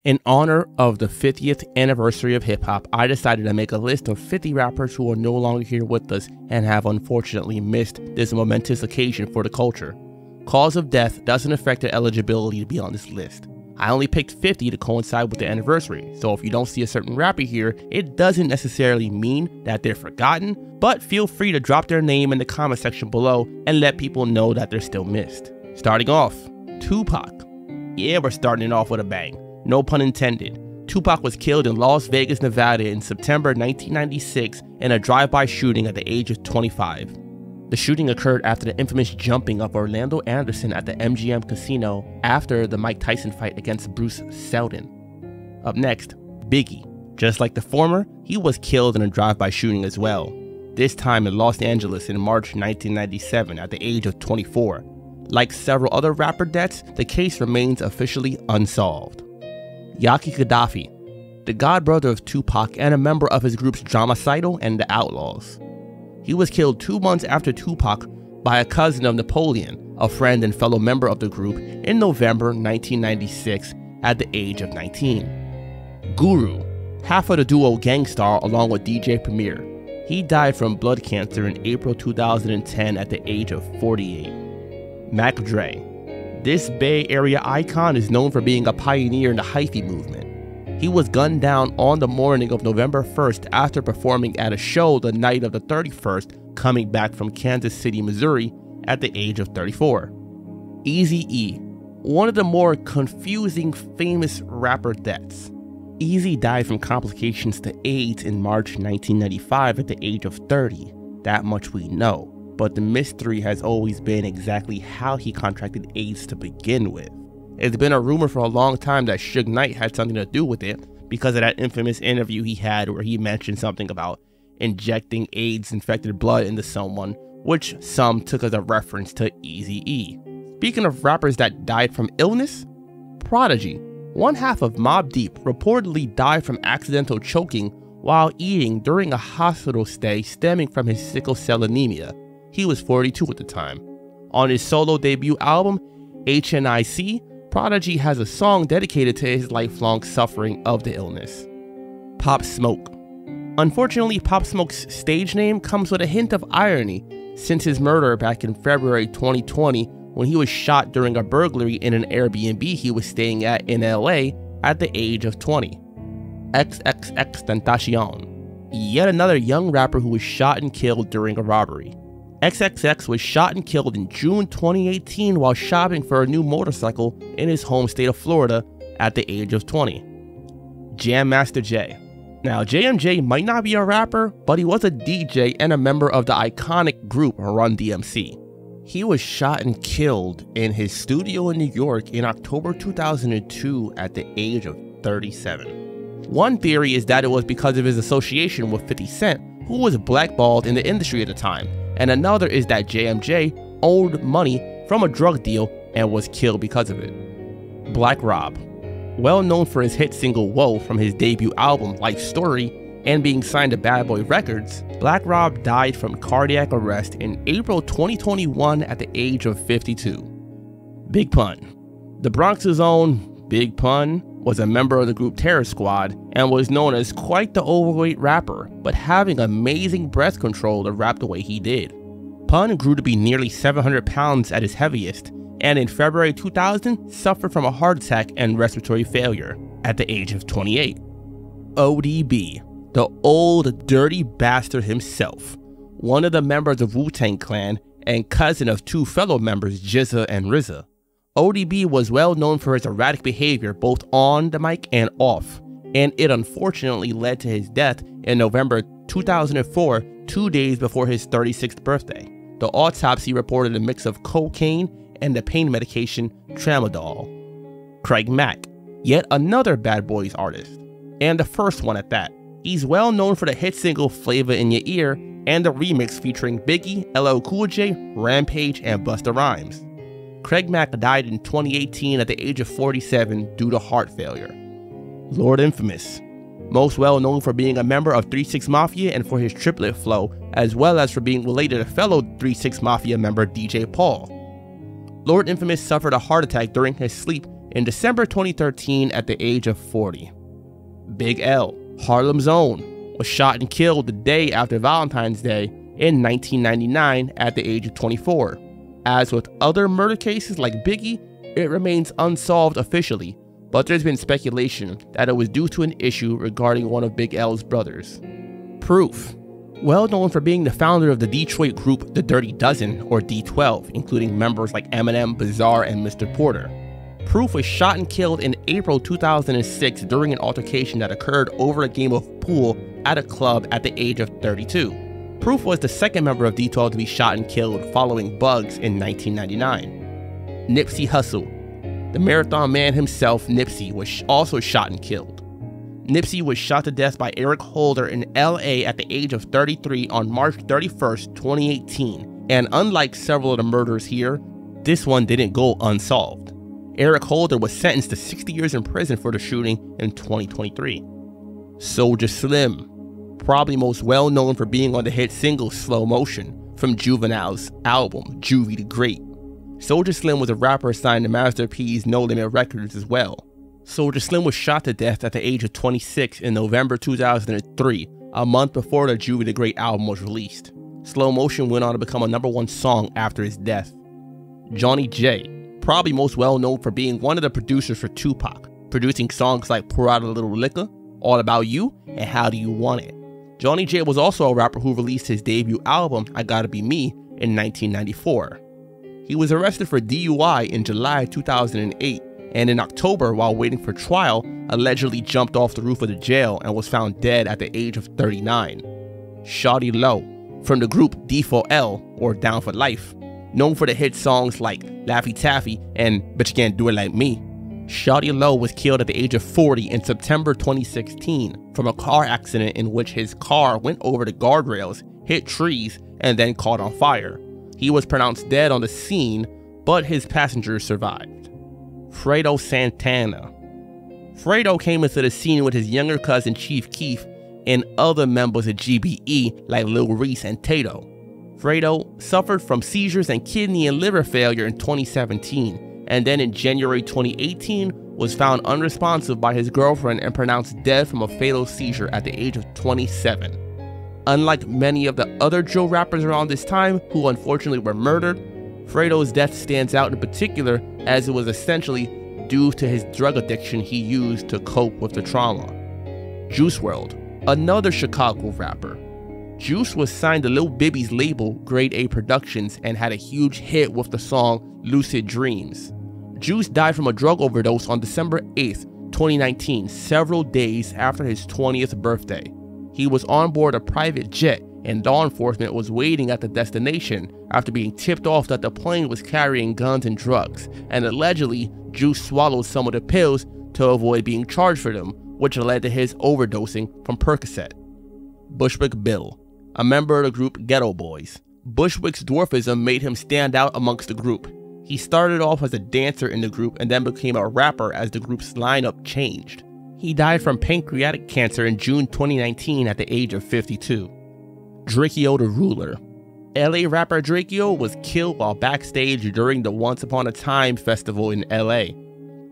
In honor of the 50th anniversary of hip-hop, I decided to make a list of 50 rappers who are no longer here with us and have unfortunately missed this momentous occasion for the culture. Cause of death doesn't affect their eligibility to be on this list. I only picked 50 to coincide with the anniversary, so if you don't see a certain rapper here, it doesn't necessarily mean that they're forgotten, but feel free to drop their name in the comment section below and let people know that they're still missed. Starting off, Tupac. Yeah, we're starting off with a bang. No pun intended. Tupac was killed in Las Vegas, Nevada in September 1996 in a drive-by shooting at the age of 25. The shooting occurred after the infamous jumping of Orlando Anderson at the MGM Casino after the Mike Tyson fight against Bruce Seldon. Up next, Biggie. Just like the former, he was killed in a drive-by shooting as well, this time in Los Angeles in March 1997 at the age of 24. Like several other rapper deaths, the case remains officially unsolved. Yaki Gaddafi, the godbrother of Tupac and a member of his groups Dromicidal and the Outlaws. He was killed 2 months after Tupac by a cousin of Napoleon, a friend and fellow member of the group, in November 1996 at the age of 19. Guru, half of the duo Gang Starr along with DJ Premier. He died from blood cancer in April 2010 at the age of 48. Mac Dre. This Bay Area icon is known for being a pioneer in the hyphy movement. He was gunned down on the morning of November 1st after performing at a show the night of the 31st, coming back from Kansas City, Missouri at the age of 34. Eazy-E, one of the more confusing famous rapper deaths. Eazy died from complications to AIDS in March 1995 at the age of 30. That much we know, but the mystery has always been exactly how he contracted AIDS to begin with. It's been a rumor for a long time that Suge Knight had something to do with it because of that infamous interview he had where he mentioned something about injecting AIDS-infected blood into someone, which some took as a reference to Eazy-E. Speaking of rappers that died from illness, Prodigy, one half of Mobb Deep, reportedly died from accidental choking while eating during a hospital stay stemming from his sickle cell anemia. He was 42 at the time. On his solo debut album, HNIC, Prodigy has a song dedicated to his lifelong suffering of the illness. Pop Smoke. Unfortunately, Pop Smoke's stage name comes with a hint of irony since his murder back in February 2020 when he was shot during a burglary in an Airbnb he was staying at in LA at the age of 20. XXXTentacion. Yet another young rapper who was shot and killed during a robbery. XXX was shot and killed in June 2018 while shopping for a new motorcycle in his home state of Florida at the age of 20. Jam Master Jay. Now, JMJ might not be a rapper, but he was a DJ and a member of the iconic group Run DMC. He was shot and killed in his studio in New York in October 2002 at the age of 37. One theory is that it was because of his association with 50 Cent, who was blackballed in the industry at the time. And another is that JMJ owed money from a drug deal and was killed because of it. Black Rob. Well known for his hit single Whoa from his debut album Life Story and being signed to Bad Boy Records, Black Rob died from cardiac arrest in April 2021 at the age of 52. Big Pun. The Bronx's own Big Pun was a member of the group Terror Squad and was known as quite the overweight rapper, but having amazing breath control to rap the way he did. Pun grew to be nearly 700 pounds at his heaviest, and in February 2000 suffered from a heart attack and respiratory failure at the age of 28. ODB, the old dirty bastard himself, one of the members of Wu-Tang Clan and cousin of two fellow members GZA and RZA. ODB was well known for his erratic behavior both on the mic and off, and it unfortunately led to his death in November 2004, 2 days before his 36th birthday. The autopsy reported a mix of cocaine and the pain medication Tramadol. Craig Mack, yet another Bad Boys artist, and the first one at that. He's well known for the hit single Flavor in Your Ear and the remix featuring Biggie, LL Cool J, Rampage, and Busta Rhymes. Craig Mack died in 2018 at the age of 47 due to heart failure. Lord Infamous, most well known for being a member of 3 6 Mafia and for his triplet flow, as well as for being related to fellow 3 6 Mafia member DJ Paul. Lord Infamous suffered a heart attack during his sleep in December 2013 at the age of 40. Big L, Harlem's own, was shot and killed the day after Valentine's Day in 1999 at the age of 24. As with other murder cases like Biggie, it remains unsolved officially, but there's been speculation that it was due to an issue regarding one of Big L's brothers. Proof. Well known for being the founder of the Detroit group The Dirty Dozen, or D12, including members like Eminem, Bizarre, and Mr. Porter. Proof was shot and killed in April 2006 during an altercation that occurred over a game of pool at a club at the age of 32. Proof was the second member of D12 to be shot and killed following Bugs in 1999. Nipsey Hussle. The Marathon Man himself, Nipsey, was also shot and killed. Nipsey was shot to death by Eric Holder in LA at the age of 33 on March 31st, 2018, and unlike several of the murders here, this one didn't go unsolved. Eric Holder was sentenced to 60 years in prison for the shooting in 2023. Soulja Slim, probably most well known for being on the hit single Slow Motion from Juvenile's album Juvie the Great. Soulja Slim was a rapper signed to Master P's No Limit Records as well. Soulja Slim was shot to death at the age of 26 in November 2003, a month before the Juvie the Great album was released. Slow Motion went on to become a #1 song after his death. Johnny J, probably most well known for being one of the producers for Tupac, producing songs like Pour Out a Little Liquor, All About You, and How Do You Want It. Johnny J was also a rapper who released his debut album, I Gotta Be Me, in 1994. He was arrested for DUI in July 2008, and in October, while waiting for trial, allegedly jumped off the roof of the jail and was found dead at the age of 39. Shawty Lo, from the group D4L, or Down for Life, known for the hit songs like Laffy Taffy and But You Can't Do It Like Me. Shawty Lo was killed at the age of 40 in September 2016 from a car accident in which his car went over the guardrails, hit trees, and then caught on fire. He was pronounced dead on the scene, but his passengers survived. Fredo Santana. Fredo came into the scene with his younger cousin Chief Keef and other members of GBE like Lil Reese and Tato. Fredo suffered from seizures and kidney and liver failure in 2017, and then in January 2018 was found unresponsive by his girlfriend and pronounced dead from a fatal seizure at the age of 27. Unlike many of the other drill rappers around this time who unfortunately were murdered, Fredo's death stands out in particular as it was essentially due to his drug addiction he used to cope with the trauma. Juice WRLD, another Chicago rapper. Juice was signed to Lil Bibby's label Grade A Productions and had a huge hit with the song Lucid Dreams. Juice died from a drug overdose on December 8th, 2019, several days after his 20th birthday. He was on board a private jet and law enforcement was waiting at the destination after being tipped off that the plane was carrying guns and drugs, and allegedly Juice swallowed some of the pills to avoid being charged for them, which led to his overdosing from Percocet. Bushwick Bill, a member of the group Ghetto Boys. Bushwick's dwarfism made him stand out amongst the group. He started off as a dancer in the group and then became a rapper as the group's lineup changed. He died from pancreatic cancer in June 2019 at the age of 52. Drakeo the Ruler. LA rapper Drakeo was killed while backstage during the Once Upon a Time festival in LA.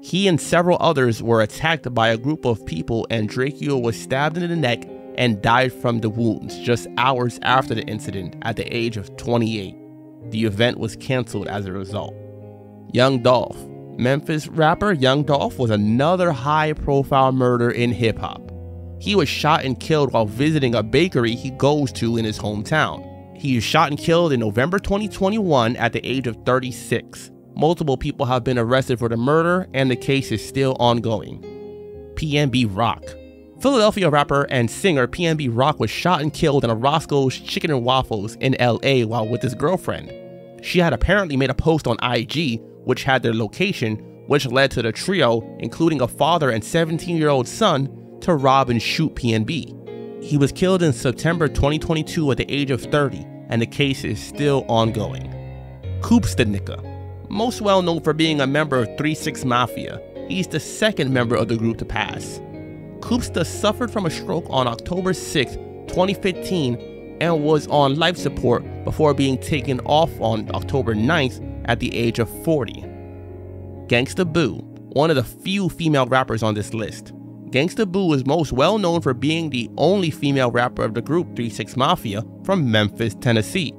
He and several others were attacked by a group of people and Drakeo was stabbed in the neck and died from the wounds just hours after the incident at the age of 28. The event was cancelled as a result. Young Dolph. Memphis rapper Young Dolph was another high-profile murder in hip-hop. He was shot and killed while visiting a bakery he goes to in his hometown. He was shot and killed in November 2021 at the age of 36. Multiple people have been arrested for the murder and the case is still ongoing. PNB Rock. Philadelphia rapper and singer PNB Rock was shot and killed in a Roscoe's Chicken and Waffles in LA while with his girlfriend. She had apparently made a post on IG which had their location, which led to the trio, including a father and 17-year-old son, to rob and shoot PNB. He was killed in September 2022 at the age of 30, and the case is still ongoing. Koopsta Nika. Most well known for being a member of 3-6 Mafia, he's the second member of the group to pass. Koopsta suffered from a stroke on October 6, 2015, and was on life support before being taken off on October 9th at the age of 40. Gangsta Boo, one of the few female rappers on this list. Gangsta Boo is most well known for being the only female rapper of the group 3 6 Mafia from Memphis, Tennessee.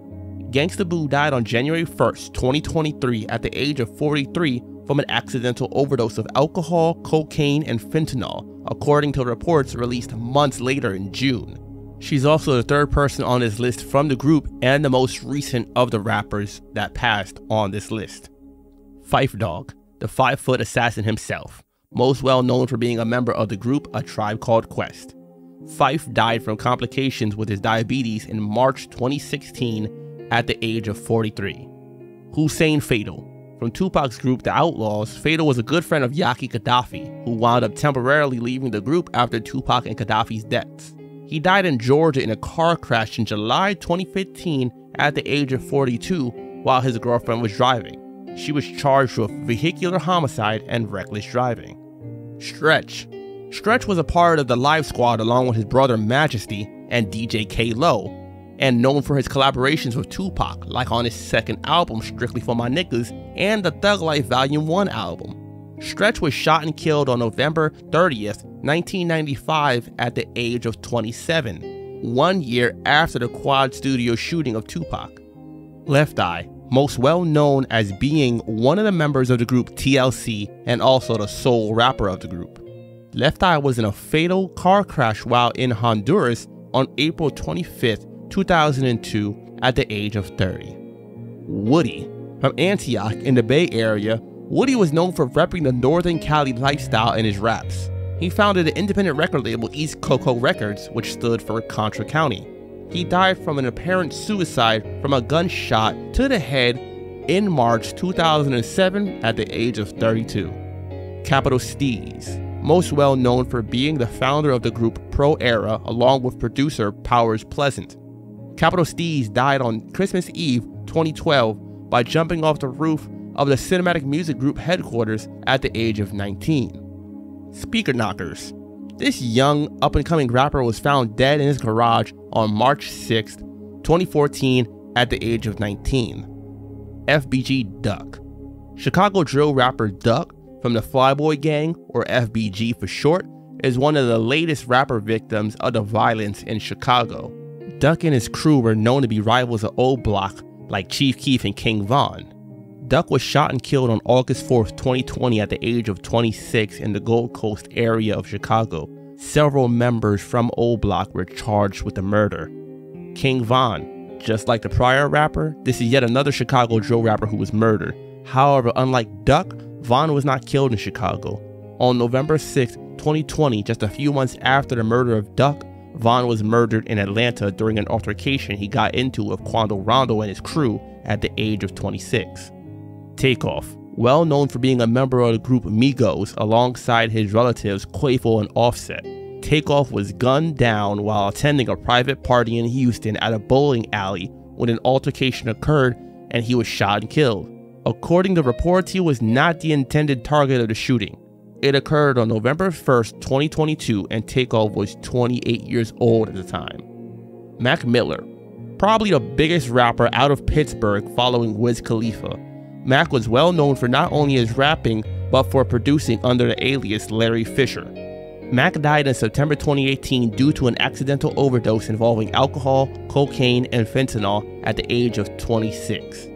Gangsta Boo died on January 1st, 2023 at the age of 43 from an accidental overdose of alcohol, cocaine, and fentanyl, according to reports released months later in June. She's also the third person on this list from the group and the most recent of the rappers that passed on this list. Phife Dawg, the 5-foot assassin himself, most well known for being a member of the group A Tribe Called Quest. Phife died from complications with his diabetes in March 2016 at the age of 43. Hussein Fatal. From Tupac's group The Outlaws, Fatal was a good friend of Yaki Gaddafi, who wound up temporarily leaving the group after Tupac and Gaddafi's deaths. He died in Georgia in a car crash in July 2015 at the age of 42 while his girlfriend was driving. She was charged with vehicular homicide and reckless driving. Stretch. Stretch was a part of the Live Squad along with his brother Majesty and DJ K-Lo, and known for his collaborations with Tupac, like on his second album Strictly For My Niggas and the Thug Life Volume 1 album. Stretch was shot and killed on November 30th, 1995 at the age of 27, 1 year after the Quad Studio shooting of Tupac. Left Eye, most well known as being one of the members of the group TLC and also the sole rapper of the group. Left Eye was in a fatal car crash while in Honduras on April 25th, 2002 at the age of 30. Woody. From Antioch in the Bay Area, Woody was known for repping the Northern Cali lifestyle in his raps. He founded the independent record label East Coco Records, which stood for Contra County. He died from an apparent suicide from a gunshot to the head in March 2007 at the age of 32. Capital Steez, most well known for being the founder of the group Pro Era along with producer Powers Pleasant. Capital Steez died on Christmas Eve 2012 by jumping off the roof of the Cinematic Music Group headquarters at the age of 19. Speaker Knockers. This young up-and-coming rapper was found dead in his garage on March 6, 2014 at the age of 19. FBG Duck. Chicago drill rapper Duck from the Flyboy Gang, or FBG for short, is one of the latest rapper victims of the violence in Chicago. Duck and his crew were known to be rivals of Old Block like Chief Keef and King Von. Duck was shot and killed on August 4th, 2020 at the age of 26 in the Gold Coast area of Chicago. Several members from Old Block were charged with the murder. King Von. Just like the prior rapper, this is yet another Chicago drill rapper who was murdered. However, unlike Duck, Von was not killed in Chicago. On November 6, 2020, just a few months after the murder of Duck, Von was murdered in Atlanta during an altercation he got into with Quando Rondo and his crew at the age of 26. Takeoff. Well known for being a member of the group Migos alongside his relatives Quavo and Offset. Takeoff was gunned down while attending a private party in Houston at a bowling alley when an altercation occurred and he was shot and killed. According to reports, he was not the intended target of the shooting. It occurred on November 1st, 2022, and Takeoff was 28 years old at the time. Mac Miller. Probably the biggest rapper out of Pittsburgh following Wiz Khalifa. Mac was well known for not only his rapping, but for producing under the alias Larry Fisher. Mac died in September 2018 due to an accidental overdose involving alcohol, cocaine, and fentanyl at the age of 26.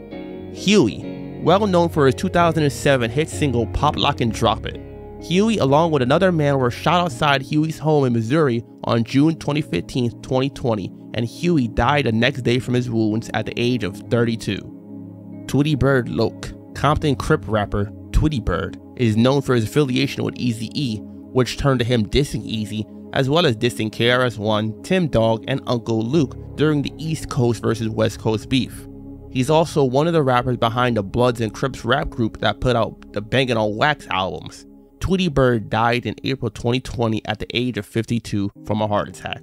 Huey, well known for his 2007 hit single Pop Lock and Drop It. Huey along with another man were shot outside Huey's home in Missouri on June 25, 2020, and Huey died the next day from his wounds at the age of 32. Tweety Bird Loke. Compton Crip rapper Tweety Bird is known for his affiliation with Eazy-E, which turned to him dissing Eazy, as well as dissing KRS-One, Tim Dog, and Uncle Luke during the East Coast versus West Coast beef. He's also one of the rappers behind the Bloods and Crips rap group that put out the Bangin' on Wax albums. Tweety Bird died in April 2020 at the age of 52 from a heart attack.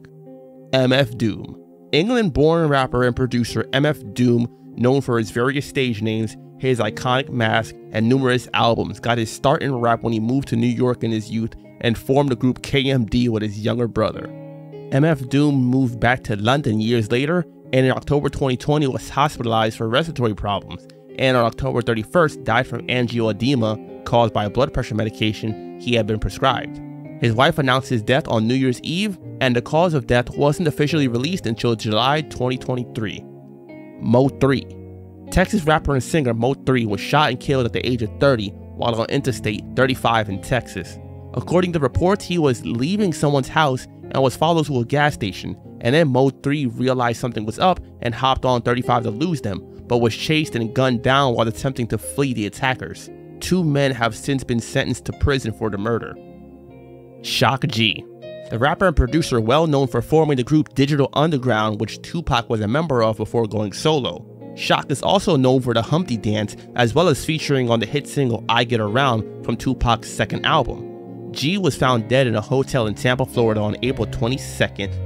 MF Doom. England-born rapper and producer MF Doom, known for his various stage names, his iconic mask, and numerous albums, got his start in rap when he moved to New York in his youth and formed the group KMD with his younger brother. MF Doom moved back to London years later, and in October 2020 was hospitalized for respiratory problems, and on October 31st died from angioedema caused by a blood pressure medication he had been prescribed. His wife announced his death on New Year's Eve, and the cause of death wasn't officially released until July 2023. Mo 3. Texas rapper and singer Mo 3 was shot and killed at the age of 30 while on Interstate 35 in Texas. According to reports, he was leaving someone's house and was followed to a gas station, and then Mo 3 realized something was up and hopped on 35 to lose them, but was chased and gunned down while attempting to flee the attackers. 2 men have since been sentenced to prison for the murder. Shock G. The rapper and producer well known for forming the group Digital Underground, which Tupac was a member of before going solo. Shock is also known for the Humpty Dance, as well as featuring on the hit single I Get Around from Tupac's second album. G was found dead in a hotel in Tampa, Florida on April 22,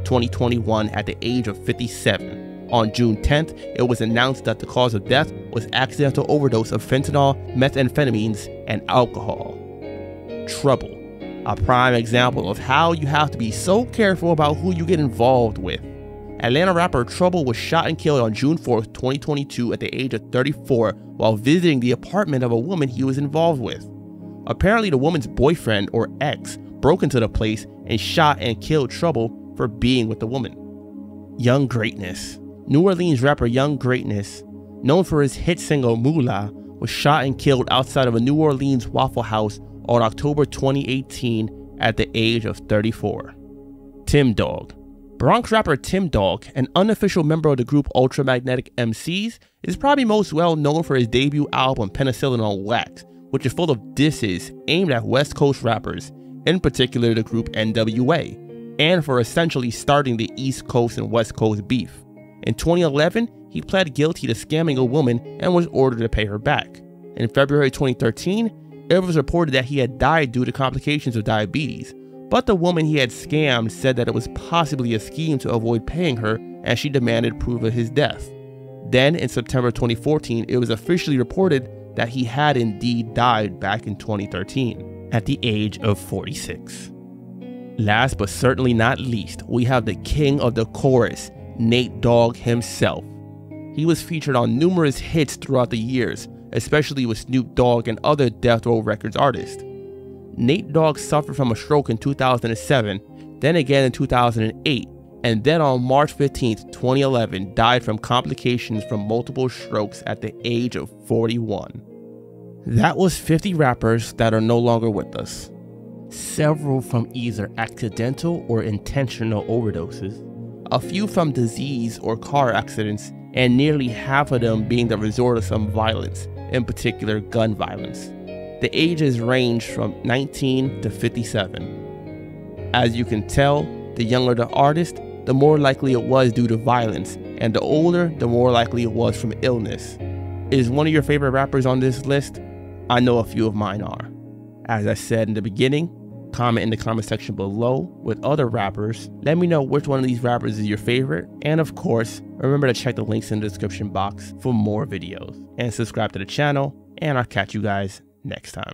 2021 at the age of 57. On June 10th, it was announced that the cause of death was accidental overdose of fentanyl, methamphetamines, and alcohol. Trouble. A prime example of how you have to be so careful about who you get involved with. Atlanta rapper Trouble was shot and killed on June 4, 2022 at the age of 34 while visiting the apartment of a woman he was involved with. Apparently, the woman's boyfriend or ex broke into the place and shot and killed Trouble for being with the woman. Young Greatness. New Orleans rapper Young Greatness, known for his hit single Moolah, was shot and killed outside of a New Orleans Waffle House on October 2018 at the age of 34. Tim Dog. Bronx rapper Tim Dog, an unofficial member of the group Ultramagnetic MCs, is probably most well known for his debut album Penicillin on Wax, which is full of disses aimed at West Coast rappers, in particular the group NWA, and for essentially starting the East Coast and West Coast beef. In 2011, he pled guilty to scamming a woman and was ordered to pay her back. In February 2013, it was reported that he had died due to complications of diabetes, but the woman he had scammed said that it was possibly a scheme to avoid paying her, and she demanded proof of his death. Then, in September 2014, it was officially reported that he had indeed died back in 2013, at the age of 46. Last but certainly not least, we have the king of the chorus, Nate Dogg himself. He was featured on numerous hits throughout the years, especially with Snoop Dogg and other Death Row Records artists. Nate Dogg suffered from a stroke in 2007, then again in 2008, and then on March 15, 2011, died from complications from multiple strokes at the age of 41. That was 50 rappers that are no longer with us. Several from either accidental or intentional overdoses, a few from disease or car accidents, and nearly half of them being the result of some violence, in particular gun violence. The ages range from 19 to 57. As you can tell, the younger the artist, the more likely it was due to violence, and the older, the more likely it was from illness. Is one of your favorite rappers on this list? I know a few of mine are. As I said in the beginning, comment in the comment section below with other rappers. Let me know which one of these rappers is your favorite, and of course, remember to check the links in the description box for more videos, and subscribe to the channel, and I'll catch you guys next time.